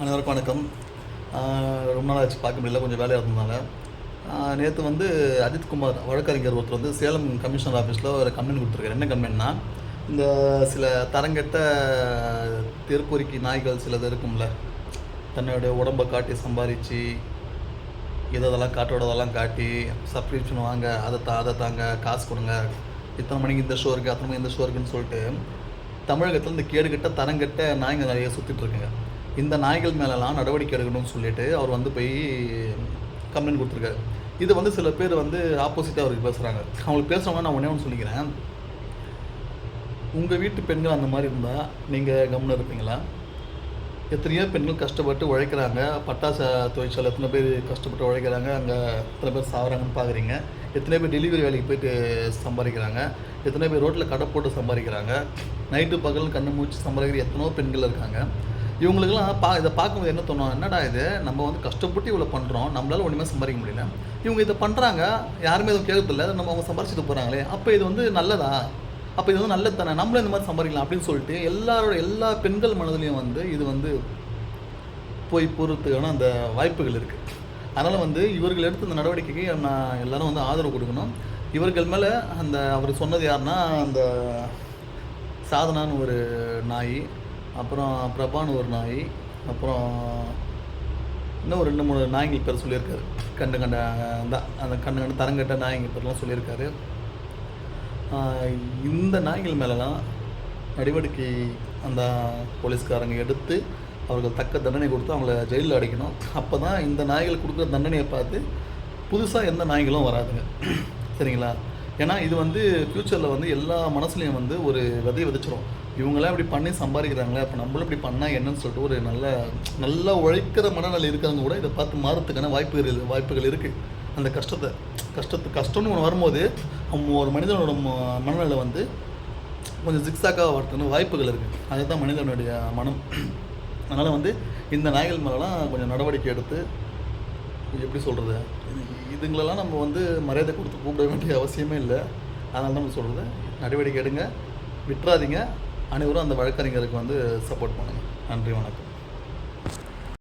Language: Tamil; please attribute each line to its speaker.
Speaker 1: அனைவருக்கும் வணக்கம். ரொம்ப நாள் ஆச்சு பார்க்க முடியல, கொஞ்சம் வேலையாக இருந்ததுனால. நேற்று வந்து அஜித்குமார் வழக்கறிஞர் ஒருத்தர் வந்து சேலம் கமிஷனர் ஆஃபீஸில் ஒரு கம்ப்ளைண்ட் கொடுத்துருக்காரு. என்ன கம்ப்ளைண்ட்னா, இந்த சில தரங்கெட்ட தெருப்பொறுக்கி நாய்கள் சிலது இருக்கும்ல, தன்னுடைய உடம்பை காட்டி சம்பாரித்து இதெல்லாம் காட்டோடதெல்லாம் காட்டி சப்ஸ்கிரிப்ஷன் வாங்க, அதை தாங்க, காசு கொடுங்க, இத்தனை மணிக்கு இந்த ஷோ இருக்குது, அத்தனை மணிக்கு இந்த ஷோ இருக்குன்னு சொல்லிட்டு தமிழகத்தில் இந்த கேடுகட்ட தரங்கெட்ட நாய்கள் நிறைய சுற்றிட்டுருக்குங்க. இந்த நாய்கள் மேலெலாம் நடவடிக்கை எடுக்கணும்னு சொல்லிட்டு அவர் வந்து போய் கம்ப்ளைண்ட் கொடுத்துருக்காரு. இது வந்து சில பேர் வந்து ஆப்போசிட்டாக அவருக்கு பேசுகிறாங்க. அவங்களுக்கு பேசுகிறவங்க நான் ஒன்றே ஒன்று சொல்லிக்கிறேன். உங்கள் வீட்டு பெண்கள் அந்த மாதிரி இருந்தால் நீங்கள் கம்முன்னு இருப்பீங்களா? எத்தனையோ பெண்கள் கஷ்டப்பட்டு உழைக்கிறாங்க. பட்டாசு தொழிற்சாலை எத்தனை பேர் கஷ்டப்பட்டு உழைக்கிறாங்க, அங்கே எத்தனை பேர் சாகுறாங்கன்னு பார்க்குறீங்க. எத்தனை பேர் டெலிவரி வேலைக்கு போய்ட்டு சம்பாதிக்கிறாங்க, எத்தனை பேர் ரோட்டில் கடை போட்டு சம்பாதிக்கிறாங்க, நைட்டு பகல் கண்ணு மூச்சு சம்பாதிக்கிற எத்தனோ பெண்கள் இருக்காங்க. இவங்களுக்கெல்லாம் இதை பார்க்கும்போது என்ன தோணும், என்னடா இது, நம்ம வந்து கஷ்டப்பட்டு இவ்வளோ பண்ணுறோம், நம்மளால் ஒன்றுமே சம்பாதிக்க முடியல, இவங்க இதை பண்ணுறாங்க, யாருமே எதுவும் கேட்கறதில்ல, நம்ம அவங்க சம்பாரிச்சிட்டு போகிறாங்களே, அப்போ இது வந்து நல்லதா, அப்போ இது வந்து நல்லது தானே, நம்மளும் இந்த மாதிரி சம்பாதிக்கலாம் அப்படின்னு சொல்லிட்டு எல்லா பெண்கள் மனதிலையும் வந்து இது வந்து போய் போகிறதுக்கான அந்த வாய்ப்புகள் இருக்குது. அதனால் வந்து இவர்கள் எடுத்த இந்த நடவடிக்கைக்கு நான் எல்லோரும் வந்து ஆதரவு கொடுக்கணும். இவர்கள் மேலே அவர் சொன்னது யாருன்னா, அந்த சாதனான்னு ஒரு நாய், அப்புறம் பிரபான்னு ஒரு நாய், அப்புறம் இன்னும் ஒரு 2-3 நாய்கள் பேர் சொல்லியிருக்காரு. அந்த கண்டு தரங்கட்ட நாய்கள் பேர்லாம் சொல்லியிருக்காரு. இந்த நாய்கள் மேலெலாம் நடவடிக்கை அந்த போலீஸ்காரங்க எடுத்து அவர்கள் தக்க தண்டனை கொடுத்து அவங்கள ஜெயிலில் அடைக்கணும். அப்போ தான் இந்த நாய்கள் கொடுக்குற தண்டனையை பார்த்து புதுசாக எந்த நாய்களும் வராதுங்க. சரிங்களா? ஏன்னா இது வந்து ஃப்யூச்சரில் வந்து எல்லா மனசுலையும் வந்து ஒரு விதையை விதைச்சிரும். இவங்களாம் இப்படி பண்ணி சம்பாதிக்கிறாங்களே, அப்போ நம்மளும் இப்படி பண்ணால் என்னன்னு சொல்லிட்டு ஒரு நல்லா உழைக்கிற மனநிலை இருக்கிறவங்க கூட இதை பார்த்து மாறத்துக்கான வாய்ப்புகள் இருக்குது. அந்த கஷ்டம்னு ஒன்று வரும்போது ஒரு மனிதனோட மனநிலை வந்து கொஞ்சம் ஜிக்ஸாக்காக வரத்துக்கு வாய்ப்புகள் இருக்குது. அதுதான் மனிதனுடைய மனம். அதனால் வந்து இந்த நாய்கள் மேலெலாம் கொஞ்சம் நடவடிக்கை எடுத்து, எப்படி சொல்கிறது, இதுங்களெல்லாம் நம்ம வந்து மரியாதை கொடுத்து கூப்பிட வேண்டிய அவசியமே இல்லை. அதனால தான் நம்ம சொல்கிறது, நடவடிக்கை எடுங்க, விட்டுறாதீங்க. அனைவரும் அந்த வழக்கறிஞருக்கு வந்து சப்போர்ட் பண்ணுங்கள். நன்றி, வணக்கம்.